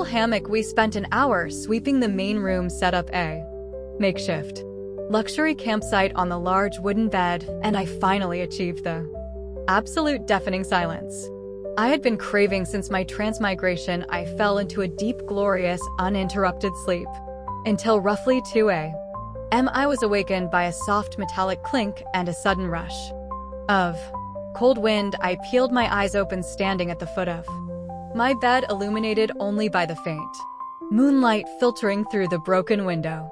hammock, we spent an hour sweeping the main room, set up a makeshift luxury campsite on the large wooden bed, and I finally achieved the absolute deafening silence I had been craving since my transmigration. I fell into a deep, glorious, uninterrupted sleep until roughly 2 a.m. I was awakened by a soft metallic clink and a sudden rush of cold wind. I peeled my eyes open, standing at the foot of my bed, illuminated only by the faint moonlight filtering through the broken window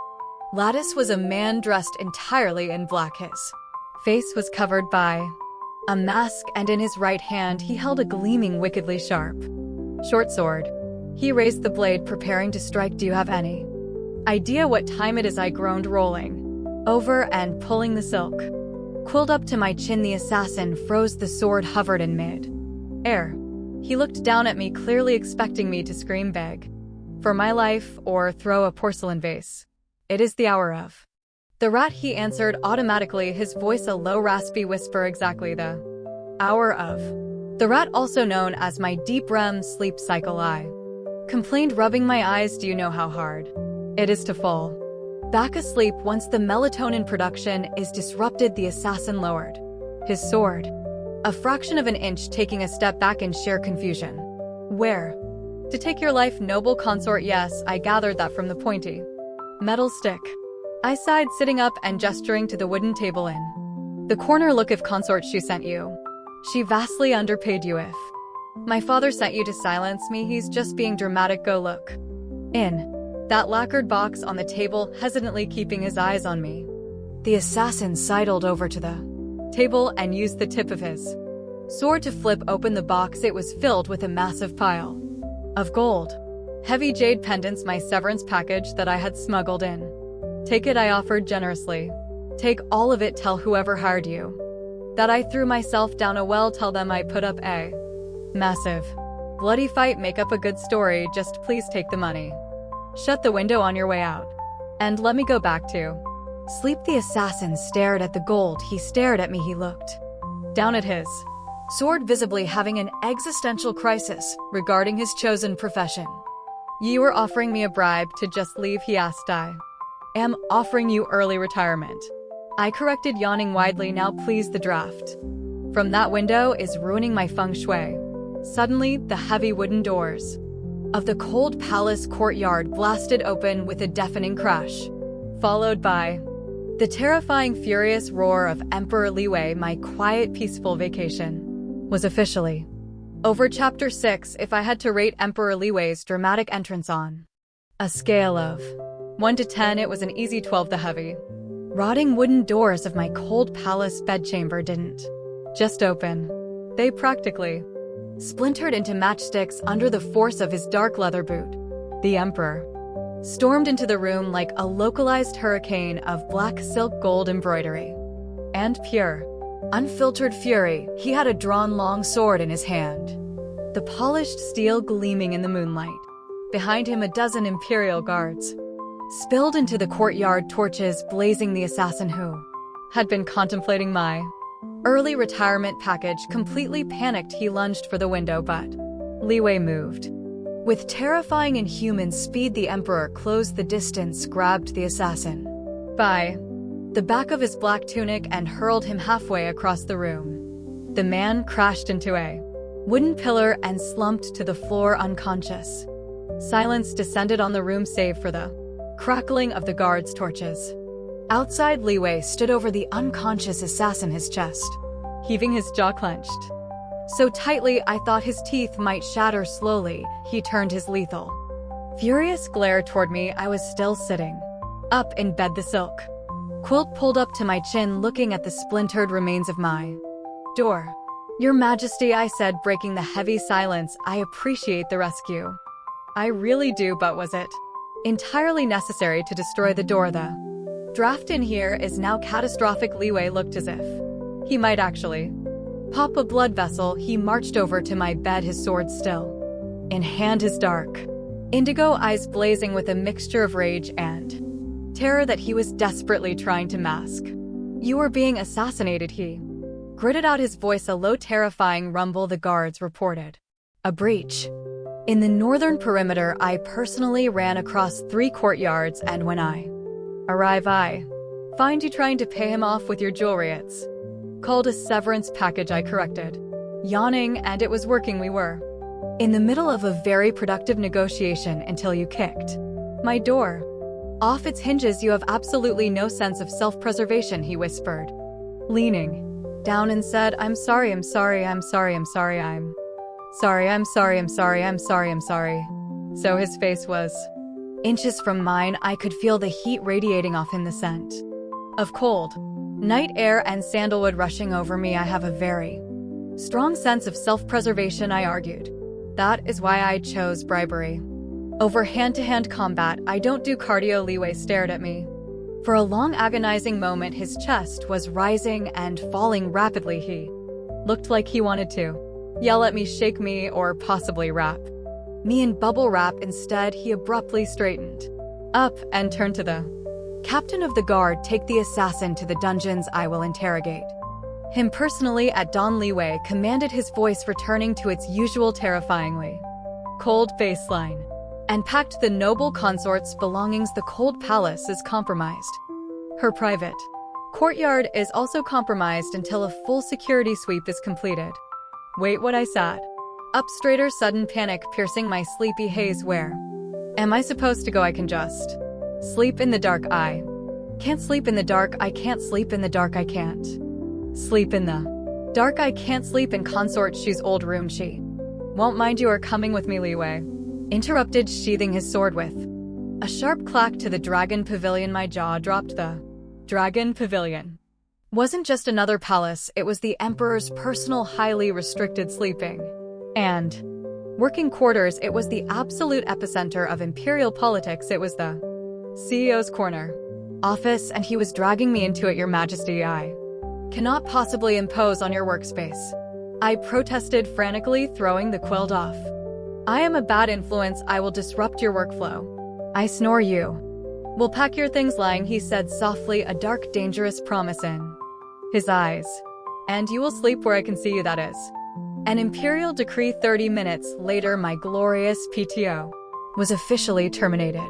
lattice, was a man dressed entirely in black. His face was covered by a mask, and in his right hand he held a gleaming, wickedly sharp short sword. He raised the blade, preparing to strike. "Do you have any idea what time it is?" I groaned, rolling over and pulling the silk quilt up to my chin. The assassin froze. The sword hovered in mid-air. He looked down at me, clearly expecting me to scream, beg for my life, or throw a porcelain vase. "It is the hour of the rat," he answered automatically, his voice a low, raspy whisper. "Exactly the hour of the rat, also known as my deep REM sleep cycle," I complained, rubbing my eyes. "Do you know how hard it is to fall back asleep once the melatonin production is disrupted?" The assassin lowered his sword a fraction of an inch, taking a step back in sheer confusion. "Where? To take your life, noble consort." "Yes, I gathered that from the pointy metal stick," I sighed, sitting up and gesturing to the wooden table in the corner. "Look, if consort she sent you, she vastly underpaid you. If my father sent you to silence me, he's just being dramatic. Go look in that lacquered box on the table," hesitantly keeping his eyes on me. The assassin sidled over to the table and used the tip of his sword to flip open the box. It was filled with a massive pile of gold, heavy jade pendants, my severance package that I had smuggled in. "Take it," I offered generously. "Take all of it. Tell whoever hired you that I threw myself down a well. Tell them I put up a massive bloody fight. Make up a good story. Just please take the money. Shut the window on your way out, and let me go back to sleep." The assassin stared at the gold. He stared at me. He looked down at his sword, visibly having an existential crisis regarding his chosen profession. "You were offering me a bribe to just leave?" he asked. "I am offering you early retirement," I corrected, yawning widely. "Now please, the draft from that window is ruining my feng shui." Suddenly, the heavy wooden doors of the cold palace courtyard blasted open with a deafening crash, followed by the terrifying, furious roar of Emperor Liwei. My quiet, peaceful vacation was officially over. Chapter 6. If I had to rate Emperor Liwei's dramatic entrance on a scale of 1 to 10, it was an easy 12. The heavy, rotting wooden doors of my cold palace bedchamber didn't just open. They practically splintered into matchsticks under the force of his dark leather boot. The Emperor stormed into the room like a localized hurricane of black silk, gold embroidery, and pure, unfiltered fury. He had a drawn long sword in his hand, the polished steel gleaming in the moonlight. Behind him, a dozen imperial guards spilled into the courtyard, torches blazing. The assassin, who had been contemplating my early retirement package, completely panicked. He lunged for the window, but Liwei moved with terrifying inhuman speed. The Emperor closed the distance, grabbed the assassin by the back of his black tunic, and hurled him halfway across the room. The man crashed into a wooden pillar and slumped to the floor, unconscious. Silence descended on the room, save for the crackling of the guards' torches. Outside, Liwei stood over the unconscious assassin, his chest heaving, his jaw clenched so tightly I thought his teeth might shatter. Slowly, he turned his lethal, furious glare toward me. I was still sitting up in bed, the silk quilt pulled up to my chin, looking at the splintered remains of my door. "Your Majesty," I said, breaking the heavy silence, "I appreciate the rescue. I really do, but was it entirely necessary to destroy the door? The draft in here is now catastrophic." Liwei looked as if he might actually pop a blood vessel. He marched over to my bed, his sword still in hand, his dark indigo eyes blazing with a mixture of rage and terror that he was desperately trying to mask. "You are being assassinated," he gritted out, his voice a low, terrifying rumble. The guards reported a breach In the northern perimeter, I personally ran across 3 courtyards, and when I arrive, I find you trying to pay him off with your jewelry. It's called a severance package, I corrected, yawning, and it was working. We were in the middle of a very productive negotiation until you kicked my door off its hinges. You have absolutely no sense of self-preservation, he whispered, leaning down, and said, I'm sorry. So his face was inches from mine. I could feel the heat radiating off him, the scent of cold night air and sandalwood rushing over me. I have a very strong sense of self-preservation, I argued. That is why I chose bribery over hand-to-hand combat. I don't do cardio. Li stared at me. For a long, agonizing moment, his chest was rising and falling rapidly. He looked like he wanted to yell at me, shake me, or possibly wrap me in bubble wrap. Instead, he abruptly straightened up and turned to the captain of the guard. Take the assassin to the dungeons. I will interrogate him personally at dawn. Li commanded, his voice returning to its usual terrifyingly cold baseline, and packed the noble consort's belongings. The cold palace is compromised. Her private courtyard is also compromised until a full security sweep is completed. Wait, what? I sat up straighter, sudden panic piercing my sleepy haze. Where am I supposed to go? I can just sleep in the dark. I can't sleep in the dark. I can't sleep in the dark. I can't sleep in the dark. I can't sleep in consort Shu's old room. She won't mind. You are coming with me, Li interrupted, sheathing his sword with a sharp clack to the Dragon Pavilion. My jaw dropped. The Dragon Pavilion wasn't just another palace, it was the Emperor's personal, highly restricted sleeping and working quarters. It was the absolute epicenter of imperial politics. It was the CEO's corner office, and he was dragging me into it. Your Majesty, I cannot possibly impose on your workspace, I protested frantically, throwing the quilt off. I am a bad influence. I will disrupt your workflow. I snore. You will pack your things. Lying, he said softly, a dark, dangerous promise in his eyes. And you will sleep where I can see you. That is an imperial decree. 30 minutes later, my glorious PTO was officially terminated.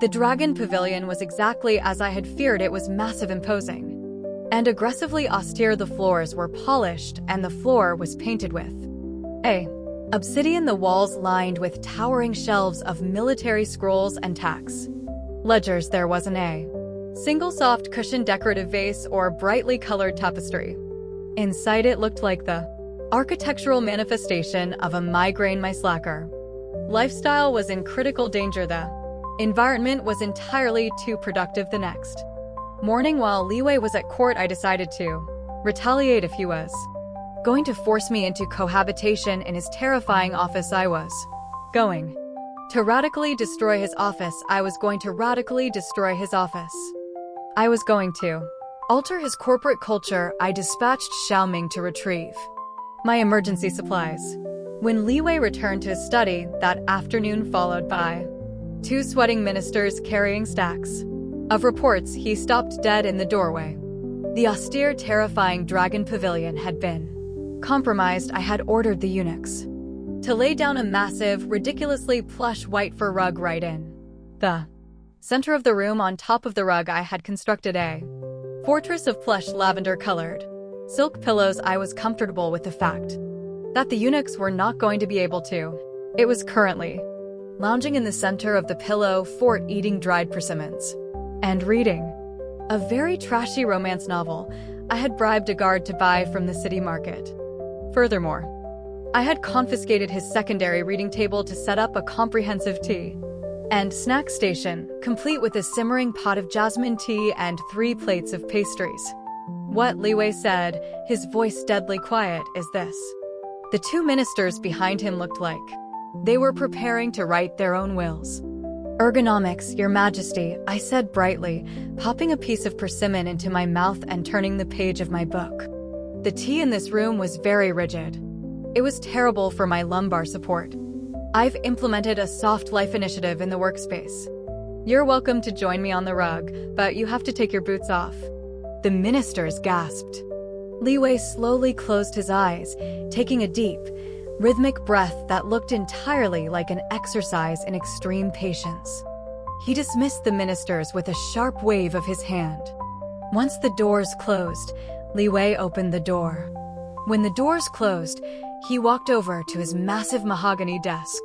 The Dragon Pavilion was exactly as I had feared. It was massive, imposing, and aggressively austere. The floors were polished, and the floor was painted with obsidian. The walls lined with towering shelves of military scrolls and tax ledgers. There wasn't a single soft cushioned decorative vase or brightly colored tapestry inside. It looked like the architectural manifestation of a migraine. My slacker lifestyle was in critical danger. The environment was entirely too productive. The next morning, while Li was at court, I decided to retaliate. If he was going to force me into cohabitation in his terrifying office, I was going to radically destroy his office. I was going to radically destroy his office. I was going to alter his corporate culture. I dispatched Xiaoming to retrieve my emergency supplies. When Li returned to his study that afternoon, followed by 2 sweating ministers carrying stacks of reports, he stopped dead in the doorway. The austere, terrifying Dragon Pavilion had been compromised. I had ordered the eunuchs to lay down a massive, ridiculously plush white fur rug right in the center of the room. On top of the rug, I had constructed a fortress of plush, lavender-colored silk pillows. I was comfortable with the fact that the eunuchs were not going to be able to. It was currently lounging in the center of the pillow fort, eating dried persimmons and reading a very trashy romance novel I had bribed a guard to buy from the city market. Furthermore, I had confiscated his secondary reading table to set up a comprehensive tea and snack station, complete with a simmering pot of jasmine tea and 3 plates of pastries. What? Li said, his voice deadly quiet. Is this? The 2 ministers behind him looked like they were preparing to write their own wills. Ergonomics, Your Majesty, I said brightly, popping a piece of persimmon into my mouth and turning the page of my book. The tea in this room was very rigid. It was terrible for my lumbar support. I've implemented a soft life initiative in the workspace. You're welcome to join me on the rug, but you have to take your boots off. The ministers gasped. Li slowly closed his eyes, taking a deep, rhythmic breath that looked entirely like an exercise in extreme patience. He dismissed the ministers with a sharp wave of his hand. Once the doors closed, Li Wei opened the door. When the doors closed, he walked over to his massive mahogany desk,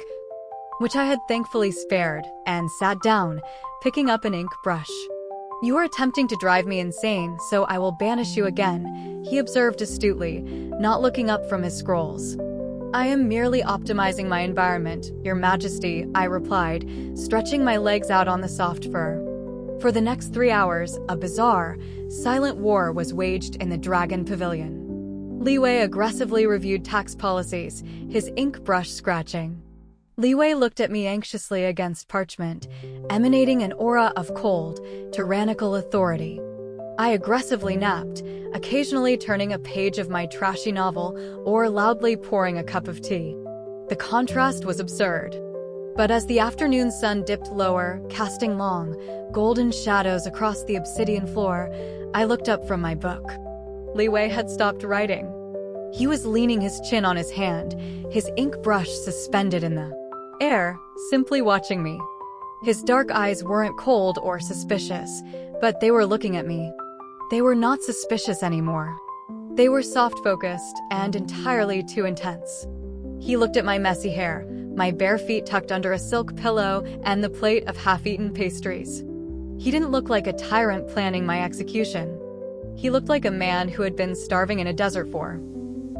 which I had thankfully spared, and sat down, picking up an ink brush. "You are attempting to drive me insane, so I will banish you again," he observed astutely, not looking up from his scrolls. "I am merely optimizing my environment, Your Majesty," I replied, stretching my legs out on the soft fur. For the next 3 hours, a bizarre, silent war was waged in the Dragon Pavilion. Li Wei aggressively reviewed tax policies, his ink brush scratching. Li Wei looked at me anxiously against parchment, emanating an aura of cold, tyrannical authority. I aggressively napped, occasionally turning a page of my trashy novel or loudly pouring a cup of tea. The contrast was absurd. But as the afternoon sun dipped lower, casting long, golden shadows across the obsidian floor, I looked up from my book. Li Wei had stopped writing. He was leaning his chin on his hand, his ink brush suspended in the air, simply watching me. His dark eyes weren't cold or suspicious, but they were looking at me. They were not suspicious anymore. They were soft-focused and entirely too intense. He looked at my messy hair, my bare feet tucked under a silk pillow, and the plate of half-eaten pastries. He didn't look like a tyrant planning my execution. He looked like a man who had been starving in a desert for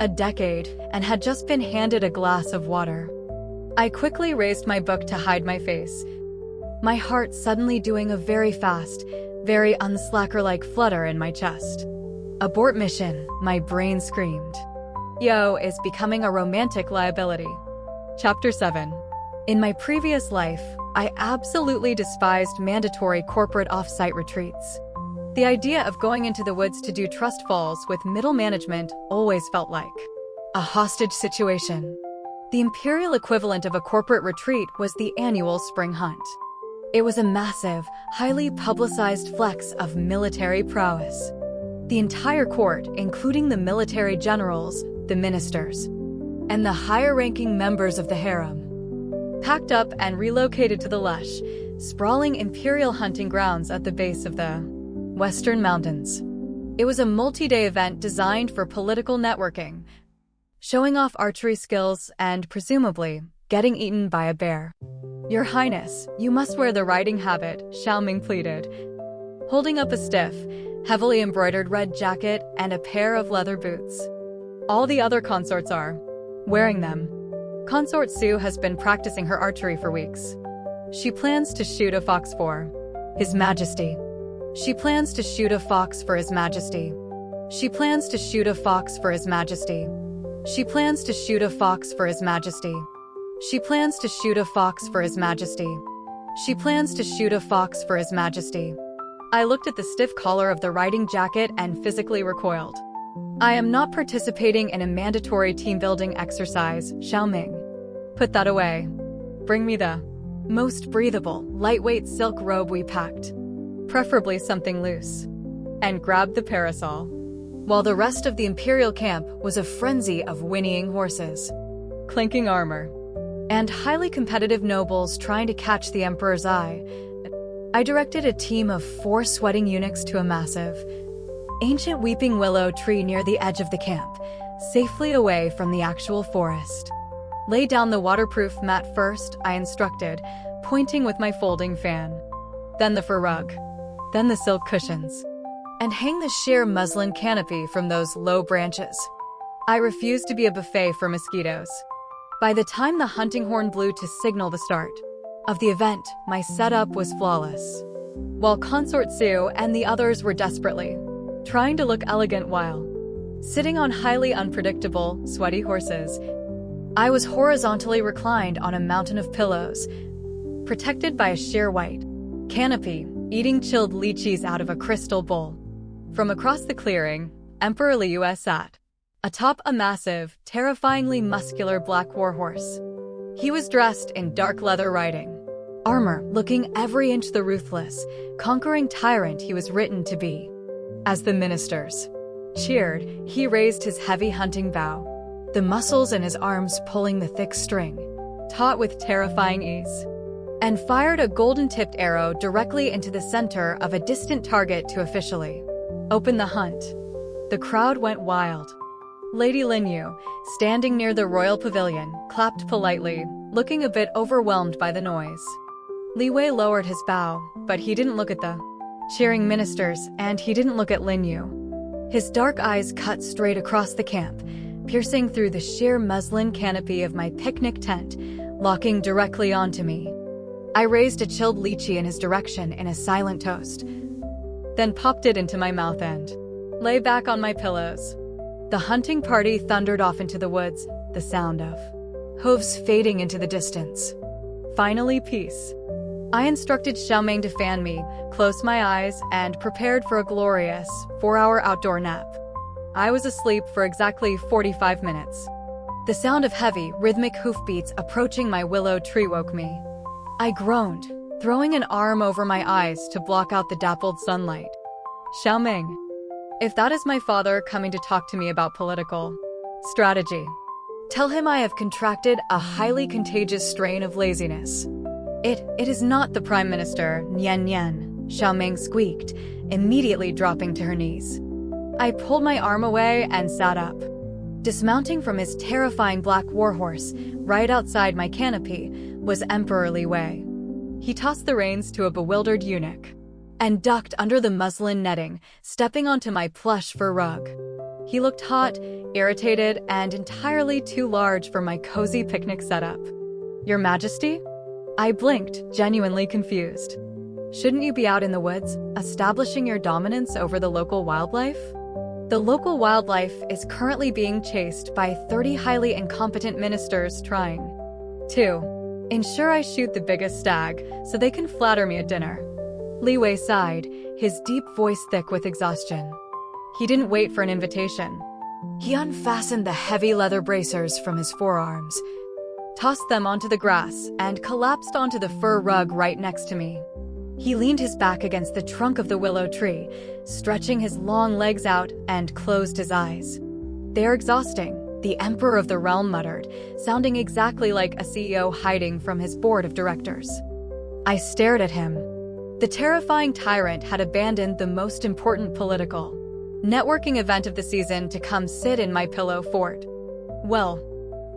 a decade and had just been handed a glass of water. I quickly raised my book to hide my face, my heart suddenly doing a very fast, very unslacker-like flutter in my chest. "Abort mission," my brain screamed. Yo is becoming a romantic liability. Chapter 7. In my previous life, I absolutely despised mandatory corporate off-site retreats. The idea of going into the woods to do trust falls with middle management always felt like a hostage situation. The imperial equivalent of a corporate retreat was the annual spring hunt. It was a massive, highly publicized flex of military prowess. The entire court, including the military generals, the ministers, and the higher-ranking members of the harem, packed up and relocated to the lush, sprawling imperial hunting grounds at the base of the Western Mountains. It was a multi-day event designed for political networking, showing off archery skills and, presumably, getting eaten by a bear. "Your Highness, you must wear the riding habit," Xiaoming pleaded, holding up a stiff, heavily embroidered red jacket and a pair of leather boots. "All the other consorts are wearing them. Consort Su has been practicing her archery for weeks. She plans to shoot a fox for His Majesty. She plans to shoot a fox for His Majesty. She plans to shoot a fox for His Majesty. She plans to shoot a fox for His Majesty. She plans to shoot a fox for His Majesty. She plans to shoot a fox for His Majesty." I looked at the stiff collar of the riding jacket and physically recoiled. "I am not participating in a mandatory team-building exercise, Xiaoming. Put that away. Bring me the most breathable, lightweight silk robe we packed, preferably something loose, and grabbed the parasol." While the rest of the imperial camp was a frenzy of whinnying horses, clinking armor, and highly competitive nobles trying to catch the emperor's eye, I directed a team of 4 sweating eunuchs to a massive, ancient weeping willow tree near the edge of the camp, safely away from the actual forest. "Lay down the waterproof mat first," I instructed, pointing with my folding fan. "Then the fur rug. Then the silk cushions. And hang the sheer muslin canopy from those low branches." I refused to be a buffet for mosquitoes. By the time the hunting horn blew to signal the start of the event, my setup was flawless. While Consort Su and the others were desperately trying to look elegant while sitting on highly unpredictable, sweaty horses, I was horizontally reclined on a mountain of pillows, protected by a sheer white canopy, eating chilled lychees out of a crystal bowl. From across the clearing, Emperor Liu sat atop a massive, terrifyingly muscular black warhorse. He was dressed in dark leather riding armor, looking every inch the ruthless, conquering tyrant he was written to be. As the ministers cheered, he raised his heavy hunting bow, the muscles in his arms pulling the thick string, taut with terrifying ease, and fired a golden-tipped arrow directly into the center of a distant target to officially open the hunt. The crowd went wild. Lady Linyu, standing near the royal pavilion, clapped politely, looking a bit overwhelmed by the noise. Li Wei lowered his bow, but he didn't look at the cheering ministers, and he didn't look at Linyu. His dark eyes cut straight across the camp, piercing through the sheer muslin canopy of my picnic tent, locking directly onto me. I raised a chilled lychee in his direction in a silent toast, then popped it into my mouth and lay back on my pillows. The hunting party thundered off into the woods, the sound of hooves fading into the distance. Finally, peace. I instructed Xiaoming to fan me, closed my eyes, and prepared for a glorious 4-hour outdoor nap. I was asleep for exactly 45 minutes. The sound of heavy, rhythmic hoofbeats approaching my willow tree woke me. I groaned, throwing an arm over my eyes to block out the dappled sunlight. Xiaoming. If that is my father coming to talk to me about political strategy, tell him I have contracted a highly contagious strain of laziness. It is not the Prime Minister, Nian Nian, Xiaoming squeaked, immediately dropping to her knees. I pulled my arm away and sat up. Dismounting from his terrifying black warhorse, right outside my canopy, was Emperor Li Wei. He tossed the reins to a bewildered eunuch and ducked under the muslin netting, stepping onto my plush fur rug. He looked hot, irritated, and entirely too large for my cozy picnic setup. Your Majesty? I blinked, genuinely confused. Shouldn't you be out in the woods, establishing your dominance over the local wildlife? The local wildlife is currently being chased by 30 highly incompetent ministers trying to ensure I shoot the biggest stag so they can flatter me at dinner. Li Wei sighed, his deep voice thick with exhaustion. He didn't wait for an invitation. He unfastened the heavy leather bracers from his forearms, tossed them onto the grass, and collapsed onto the fur rug right next to me. He leaned his back against the trunk of the willow tree, stretching his long legs out, and closed his eyes. They're exhausting, the Emperor of the Realm muttered, sounding exactly like a CEO hiding from his board of directors. I stared at him. The terrifying tyrant had abandoned the most important political networking event of the season to come sit in my pillow fort. Well,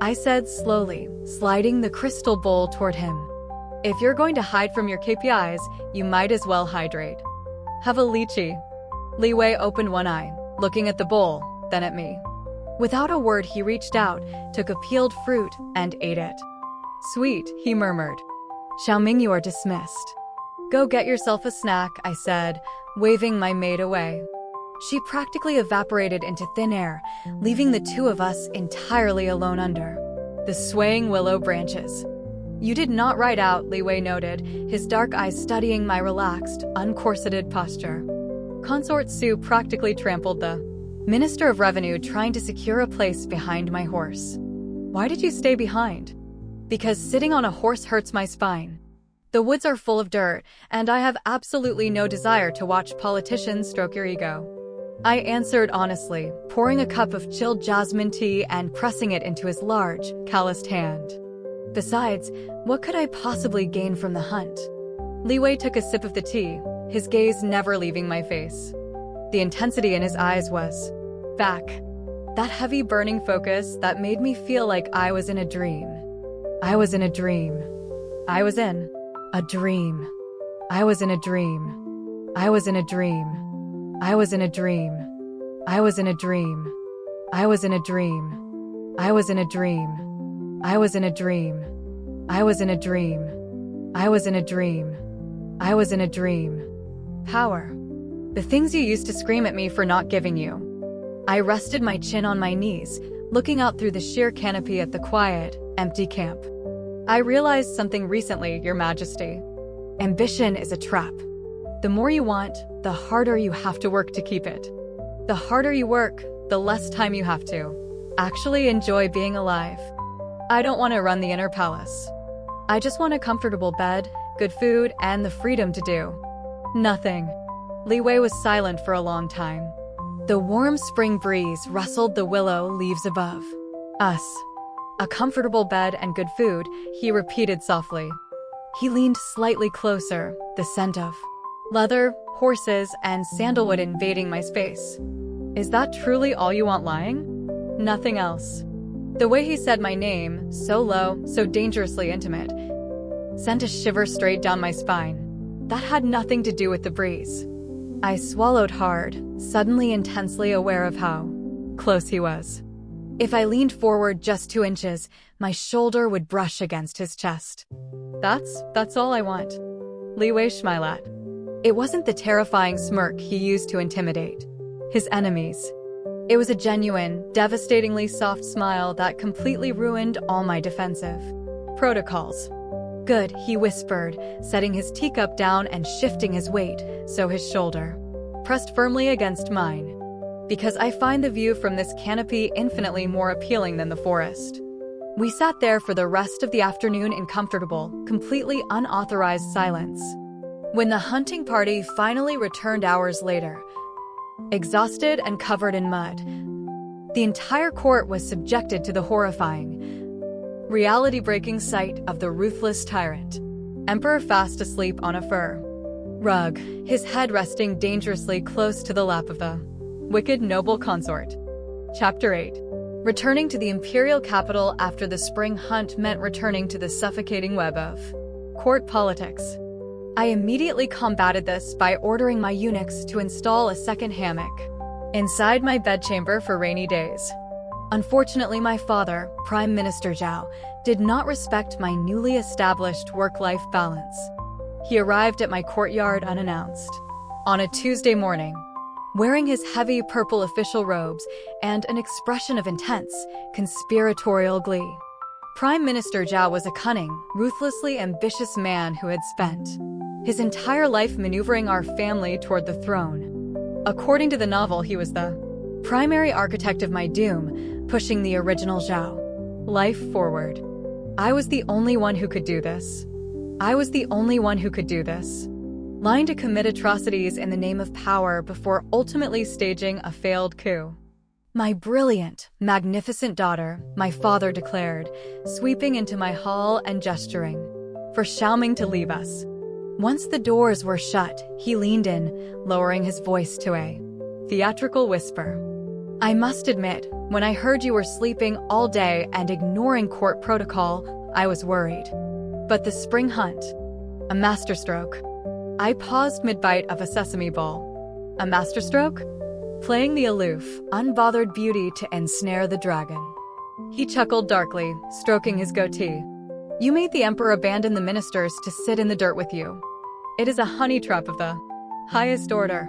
I said slowly, sliding the crystal bowl toward him. If you're going to hide from your KPIs, you might as well hydrate. Have a lychee. Li Wei opened one eye, looking at the bowl, then at me. Without a word, he reached out, took a peeled fruit, and ate it. Sweet, he murmured. Xiaoming, you are dismissed. Go get yourself a snack, I said, waving my maid away. She practically evaporated into thin air, leaving the two of us entirely alone under the swaying willow branches. You did not ride out, Li Wei noted, his dark eyes studying my relaxed, uncorseted posture. Consort Su practically trampled the Minister of Revenue trying to secure a place behind my horse. Why did you stay behind? Because sitting on a horse hurts my spine. The woods are full of dirt, and I have absolutely no desire to watch politicians stroke your ego. I answered honestly, pouring a cup of chilled jasmine tea and pressing it into his large, calloused hand. Besides, what could I possibly gain from the hunt? Li Wei took a sip of the tea, his gaze never leaving my face. The intensity in his eyes was back. That heavy burning focus that made me feel like I was in a dream. I was in a dream. I was in a dream. I was in a dream. I was in a dream. I was in a dream. I was in a dream. I was in a dream. I was in a dream. I was in a dream. I was in a dream. I was in a dream. I was in a dream. Power. The things you used to scream at me for not giving you. I rested my chin on my knees, looking out through the sheer canopy at the quiet, empty camp. I realized something recently, Your Majesty. Ambition is a trap. The more you want, the harder you have to work to keep it. The harder you work, the less time you have to actually enjoy being alive. I don't want to run the inner palace. I just want a comfortable bed, good food, and the freedom to do nothing. Li Wei was silent for a long time. The warm spring breeze rustled the willow leaves above. Us. A comfortable bed and good food, he repeated softly. He leaned slightly closer, the scent of leather, horses, and sandalwood invading my space. Is that truly all you want lying? Nothing else. The way he said my name, so low, so dangerously intimate, sent a shiver straight down my spine. That had nothing to do with the breeze. I swallowed hard, suddenly intensely aware of how close he was. If I leaned forward just 2 inches, my shoulder would brush against his chest. That's all I want. Li Wei smiled. It wasn't the terrifying smirk he used to intimidate his enemies. It was a genuine, devastatingly soft smile that completely ruined all my defensive protocols. Good, he whispered, setting his teacup down and shifting his weight so his shoulder pressed firmly against mine. Because I find the view from this canopy infinitely more appealing than the forest. We sat there for the rest of the afternoon in comfortable, completely unauthorized silence. When the hunting party finally returned hours later, exhausted and covered in mud, the entire court was subjected to the horrifying, reality-breaking sight of the ruthless tyrant, Emperor fast asleep on a fur rug, his head resting dangerously close to the lap of the wicked noble consort. Chapter 8. Returning to the imperial capital after the spring hunt meant returning to the suffocating web of court politics. I immediately combated this by ordering my eunuchs to install a second hammock inside my bedchamber for rainy days. Unfortunately, my father, Prime Minister Zhao, did not respect my newly established work-life balance. He arrived at my courtyard unannounced on a Tuesday morning, wearing his heavy purple official robes and an expression of intense, conspiratorial glee. Prime Minister Zhao was a cunning, ruthlessly ambitious man who had spent his entire life maneuvering our family toward the throne. According to the novel, he was the primary architect of my doom, pushing the original Zhao life forward. I was the only one who could do this. Lying to commit atrocities in the name of power before ultimately staging a failed coup. My brilliant, magnificent daughter, my father declared, sweeping into my hall and gesturing for Xiaoming to leave us. Once the doors were shut, he leaned in, lowering his voice to a theatrical whisper. I must admit, when I heard you were sleeping all day and ignoring court protocol, I was worried. But the spring hunt, a masterstroke. I paused mid-bite of a sesame ball. A masterstroke? Playing the aloof, unbothered beauty to ensnare the dragon. He chuckled darkly, stroking his goatee. You made the emperor abandon the ministers to sit in the dirt with you. It is a honey trap of the highest order.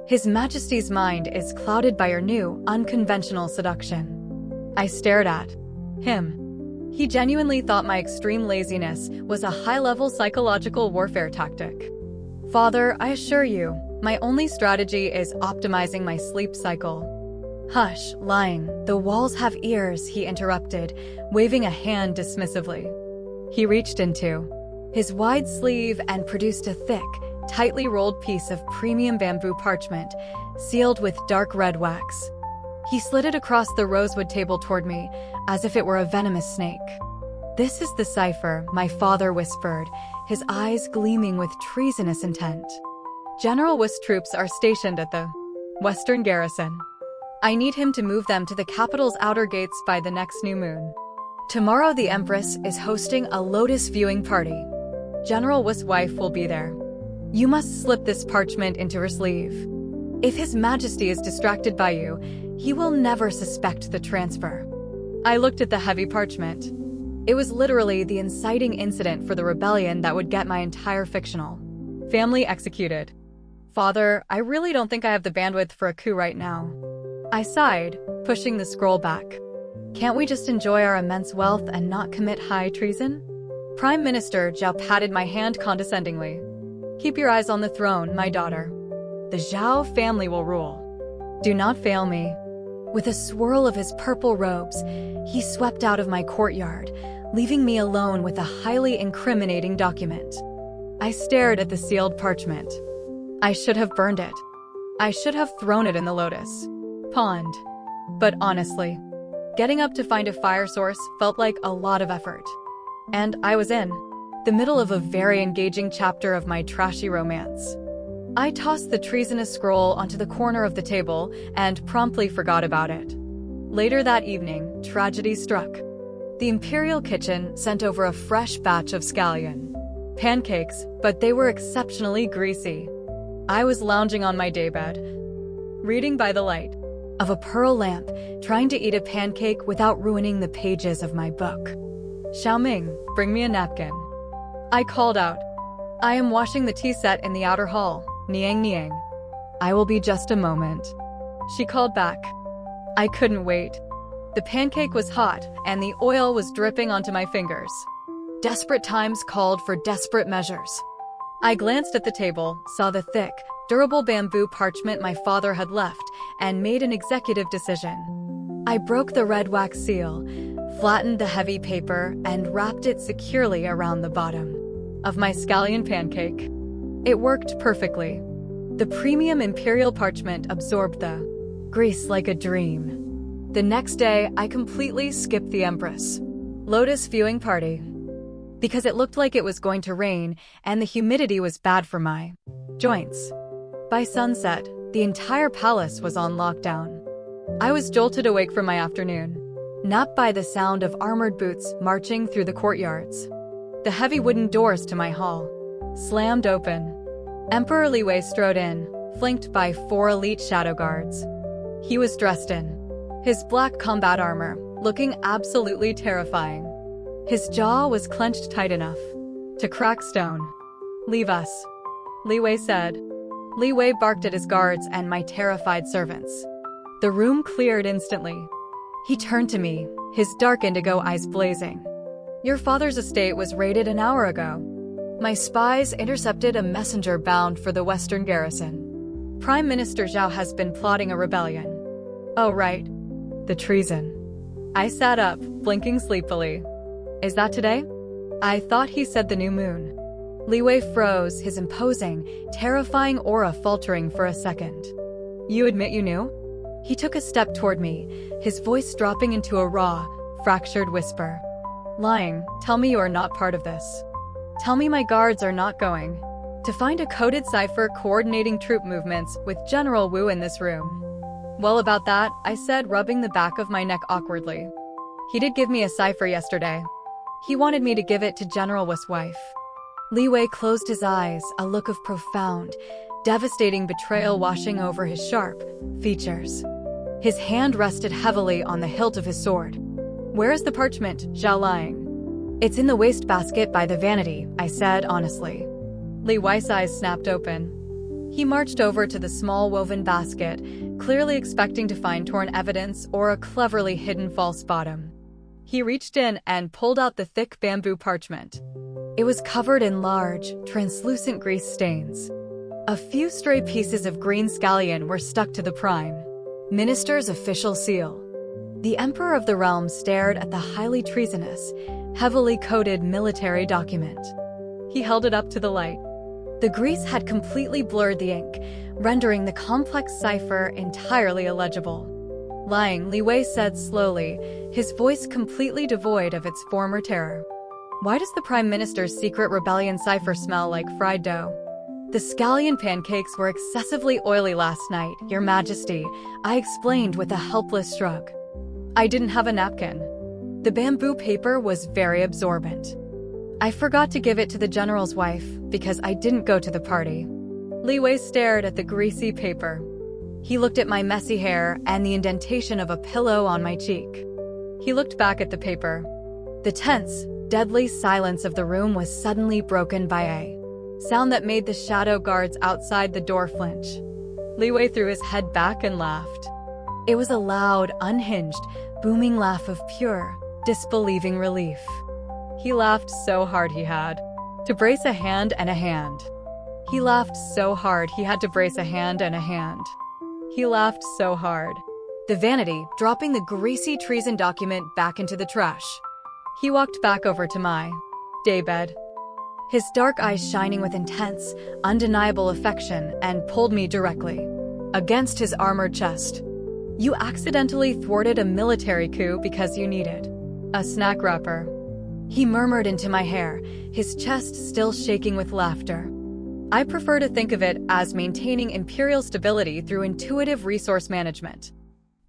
His Majesty's mind is clouded by your new, unconventional seduction. I stared at him. He genuinely thought my extreme laziness was a high-level psychological warfare tactic. Father, I assure you, my only strategy is optimizing my sleep cycle. Hush, lying. The walls have ears, he interrupted, waving a hand dismissively. He reached into his wide sleeve and produced a thick, tightly rolled piece of premium bamboo parchment, sealed with dark red wax. He slid it across the rosewood table toward me, as if it were a venomous snake. This is the cipher, my father whispered, his eyes gleaming with treasonous intent. General Wu's troops are stationed at the western garrison. I need him to move them to the capital's outer gates by the next new moon. Tomorrow the Empress is hosting a lotus viewing party. General Wu's wife will be there. You must slip this parchment into her sleeve. If His Majesty is distracted by you, he will never suspect the transfer. I looked at the heavy parchment. It was literally the inciting incident for the rebellion that would get my entire fictional family executed. Father, I really don't think I have the bandwidth for a coup right now. I sighed, pushing the scroll back. Can't we just enjoy our immense wealth and not commit high treason? Prime Minister Zhao patted my hand condescendingly. Keep your eyes on the throne, my daughter. The Zhao family will rule. Do not fail me. With a swirl of his purple robes, he swept out of my courtyard, leaving me alone with a highly incriminating document. I stared at the sealed parchment. I should have burned it. I should have thrown it in the lotus pond. But honestly, Getting up to find a fire source felt like a lot of effort. And I was in the middle of a very engaging chapter of my trashy romance. I tossed the treasonous scroll onto the corner of the table and promptly forgot about it. Later that evening, tragedy struck. The Imperial kitchen sent over a fresh batch of scallion pancakes, but they were exceptionally greasy. I was lounging on my daybed, reading by the light of a pearl lamp, trying to eat a pancake without ruining the pages of my book. Xiaoming, bring me a napkin. I called out. I am washing the tea set in the outer hall. Niang Niang. I will be just a moment. She called back. I couldn't wait. The pancake was hot, and the oil was dripping onto my fingers. Desperate times called for desperate measures. I glanced at the table, saw the thick, durable bamboo parchment my father had left, and made an executive decision. I broke the red wax seal, flattened the heavy paper, and wrapped it securely around the bottom of my scallion pancake. It worked perfectly. The premium imperial parchment absorbed the grease like a dream. The next day, I completely skipped the Empress Lotus viewing party because it looked like it was going to rain and the humidity was bad for my joints. By sunset, the entire palace was on lockdown. I was jolted awake from my afternoon nap by the sound of armored boots marching through the courtyards. The heavy wooden doors to my hall slammed open. Emperor Li Wei strode in, flanked by 4 elite shadow guards. He was dressed in his black combat armor, looking absolutely terrifying. His jaw was clenched tight enough to crack stone. Leave us, Li Wei said. Li Wei barked at his guards and my terrified servants. The room cleared instantly. He turned to me, his dark indigo eyes blazing. Your father's estate was raided an hour ago. My spies intercepted a messenger bound for the Western garrison. Prime Minister Zhao has been plotting a rebellion. Oh right, the treason. I sat up, blinking sleepily. Is that today? I thought he said the new moon. Li Wei froze, his imposing, terrifying aura faltering for a second. You admit you knew? He took a step toward me, his voice dropping into a raw, fractured whisper. Lying, tell me you are not part of this. Tell me my guards are not going to find a coded cipher coordinating troop movements with General Wu in this room. Well, about that, I said, rubbing the back of my neck awkwardly. He did give me a cipher yesterday. He wanted me to give it to General Wu's wife. Li Wei closed his eyes, a look of profound, devastating betrayal washing over his sharp features. His hand rested heavily on the hilt of his sword. Where is the parchment, Zhao Lying? It's in the wastebasket by the vanity, I said honestly. Li Wei's eyes snapped open. He marched over to the small woven basket, clearly expecting to find torn evidence or a cleverly hidden false bottom. He reached in and pulled out the thick bamboo parchment. It was covered in large, translucent grease stains. A few stray pieces of green scallion were stuck to the Prime Minister's official seal. The Emperor of the Realm stared at the highly treasonous, heavily coded military document. He held it up to the light. The grease had completely blurred the ink, rendering the complex cipher entirely illegible. Lying, Li Wei said slowly, his voice completely devoid of its former terror. Why does the Prime Minister's secret rebellion cipher smell like fried dough? The scallion pancakes were excessively oily last night, Your Majesty, I explained with a helpless shrug. I didn't have a napkin. The bamboo paper was very absorbent. I forgot to give it to the general's wife because I didn't go to the party. Li Wei stared at the greasy paper. He looked at my messy hair and the indentation of a pillow on my cheek. He looked back at the paper. The tense, deadly silence of the room was suddenly broken by a sound that made the shadow guards outside the door flinch. Li Wei threw his head back and laughed. It was a loud, unhinged, booming laugh of pure, disbelieving relief. He laughed so hard he had to brace a hand and a hand. He laughed so hard he had to brace a hand and a hand. He laughed so hard. The vanity, dropping the greasy treason document back into the trash. He walked back over to my daybed, his dark eyes shining with intense, undeniable affection, and pulled me directly against his armored chest. You accidentally thwarted a military coup because you needed a snack wrapper. He murmured into my hair, his chest still shaking with laughter. I prefer to think of it as maintaining imperial stability through intuitive resource management.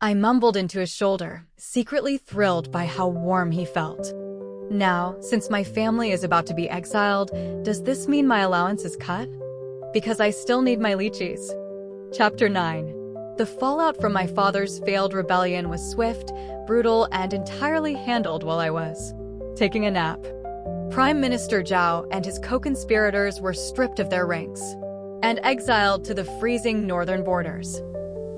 I mumbled into his shoulder, secretly thrilled by how warm he felt. Now, since my family is about to be exiled, does this mean my allowance is cut? Because I still need my lychees. Chapter 9. The fallout from my father's failed rebellion was swift, brutal, and entirely handled while I was taking a nap. Prime Minister Zhao and his co-conspirators were stripped of their ranks and exiled to the freezing northern borders.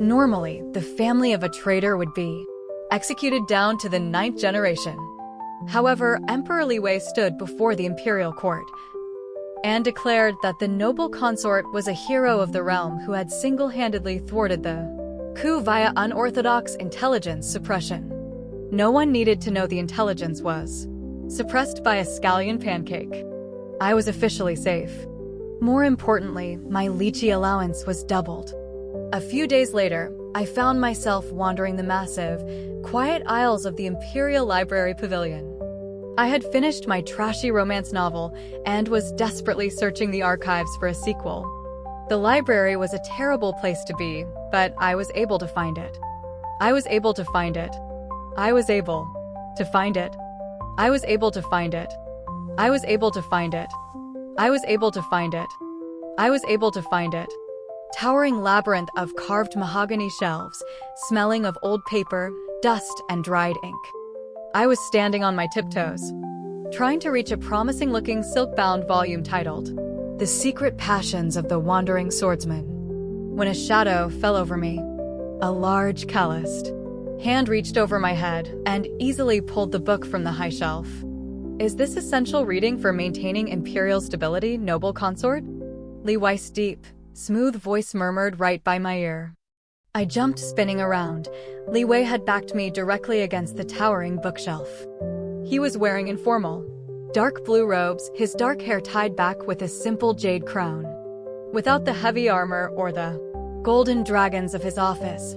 Normally, the family of a traitor would be executed down to the 9th generation. However, Emperor Li Wei stood before the imperial court and declared that the noble consort was a hero of the realm who had single-handedly thwarted the coup via unorthodox intelligence suppression. No one needed to know the intelligence was suppressed by a scallion pancake. I was officially safe. More importantly, my lychee allowance was doubled. A few days later, I found myself wandering the massive, quiet aisles of the Imperial Library Pavilion. I had finished my trashy romance novel and was desperately searching the archives for a sequel. The library was a terrible place to be, but I was able to find it. I was able to find it. I was able to find it. I was able to find it. I was able to find it. I was able to find it. I was able to find it. Towering labyrinth of carved mahogany shelves, smelling of old paper, dust, and dried ink. I was standing on my tiptoes, trying to reach a promising-looking silk-bound volume titled The Secret Passions of the Wandering Swordsman, when a shadow fell over me. A large, calloused hand reached over my head and easily pulled the book from the high shelf. Is this essential reading for maintaining imperial stability, noble consort? Li Wei's deep, smooth voice murmured right by my ear. I jumped, spinning around. Li Wei had backed me directly against the towering bookshelf. He was wearing informal, dark blue robes, his dark hair tied back with a simple jade crown. Without the heavy armor or the golden dragons of his office,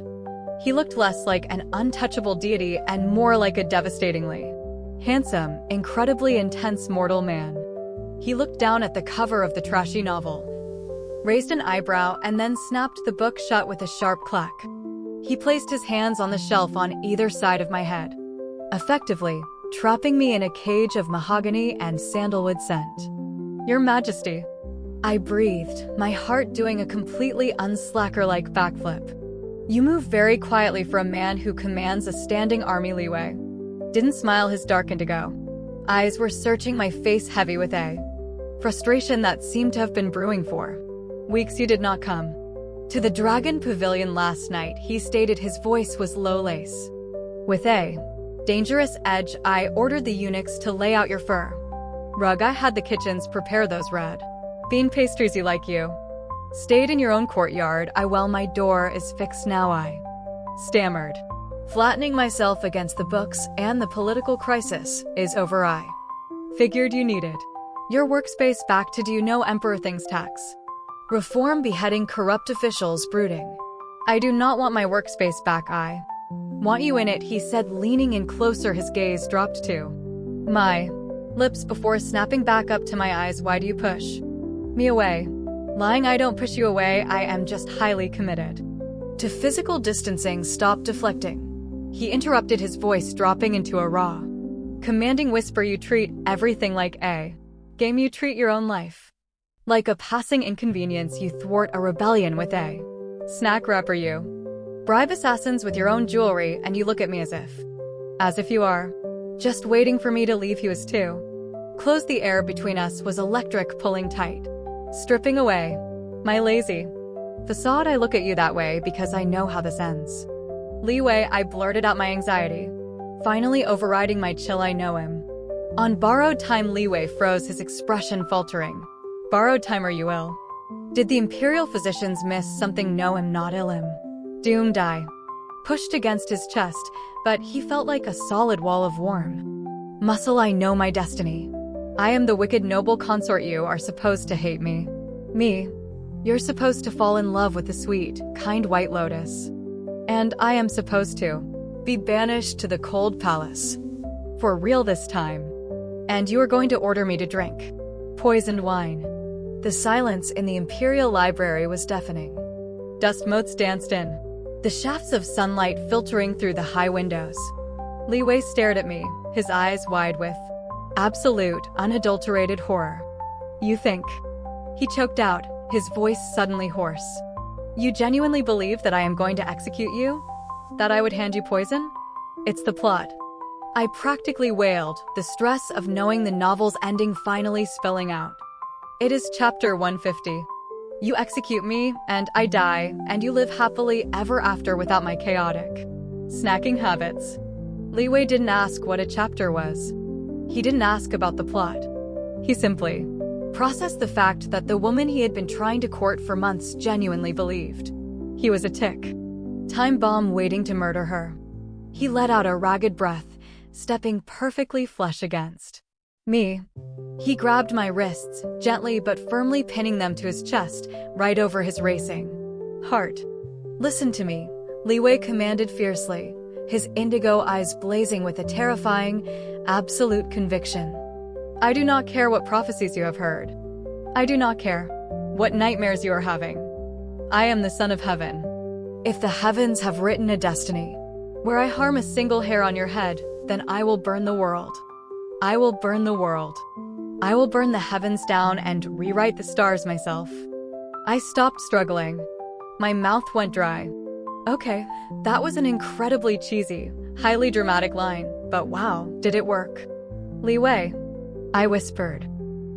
he looked less like an untouchable deity and more like a devastatingly handsome, incredibly intense mortal man. He looked down at the cover of the trashy novel, raised an eyebrow, and then snapped the book shut with a sharp clack. He placed his hands on the shelf on either side of my head, effectively trapping me in a cage of mahogany and sandalwood scent. Your Majesty. I breathed, my heart doing a completely unslacker-like backflip. You move very quietly for a man who commands a standing army, Li Wei. Didn't smile, his dark indigo eyes were searching my face, heavy with a frustration that seemed to have been brewing for weeks. You did not come to the Dragon Pavilion last night, he stated. His voice was low lace with a dangerous edge. I ordered the eunuchs to lay out your fur rug. I had the kitchens prepare those red bean pastries you like. You stayed in your own courtyard. Well, my door is fixed now, I stammered, flattening myself against the books, and the political crisis is over. I figured you needed your workspace back to do. Emperor things, tax reform, beheading corrupt officials, brooding. I do not want my workspace back. I want you in it, he said, leaning in closer. His gaze dropped to my lips before snapping back up to my eyes. Why do you push me away? Lying. I don't push you away. I am just highly committed to physical distancing. Stop deflecting, he interrupted, his voice dropping into a raw, commanding whisper. You treat everything like a game. You treat your own life like a passing inconvenience. You thwart a rebellion with a snack wrapper. You bribe assassins with your own jewelry, and you look at me as if you are just waiting for me to leave. He was too close. The air between us was electric, pulling tight, stripping away my lazy facade. I look at you that way because I know how this ends. Li Wei, I blurted out, my anxiety finally overriding my chill. I know him. On borrowed time. Li Wei froze, his expression faltering. Borrowed time? Are you ill? Did the imperial physicians miss something? No, I'm not ill. I'm doomed. I pushed against his chest, but he felt like a solid wall of warm muscle. I know my destiny. I am the wicked noble consort. You are supposed to hate me. You're supposed to fall in love with the sweet, kind white lotus. And I am supposed to be banished to the cold palace. For real this time. And you are going to order me to drink poisoned wine. The silence in the Imperial Library was deafening. Dust motes danced in, the shafts of sunlight filtering through the high windows. Li Wei stared at me, his eyes wide with absolute, unadulterated horror. You think? He choked out, his voice suddenly hoarse. You genuinely believe that I am going to execute you? That I would hand you poison? It's the plot. I practically wailed, the stress of knowing the novel's ending finally spilling out. It is chapter 150. You execute me, and I die, and you live happily ever after without my chaotic snacking habits. Li Wei didn't ask what a chapter was. He didn't ask about the plot. He simply processed the fact that the woman he had been trying to court for months genuinely believed he was a tick time bomb waiting to murder her. He let out a ragged breath, stepping perfectly flush against me. He grabbed my wrists, gently but firmly pinning them to his chest, right over his racing heart. Listen to me, Li Wei commanded fiercely, his indigo eyes blazing with a terrifying, absolute conviction. I do not care what prophecies you have heard. I do not care what nightmares you are having. I am the Son of Heaven. If the heavens have written a destiny where I harm a single hair on your head, then I will burn the world. I will burn the world. I will burn the heavens down and rewrite the stars myself. I stopped struggling. My mouth went dry. Okay, that was an incredibly cheesy, highly dramatic line, but wow, did it work. Li Wei, I whispered.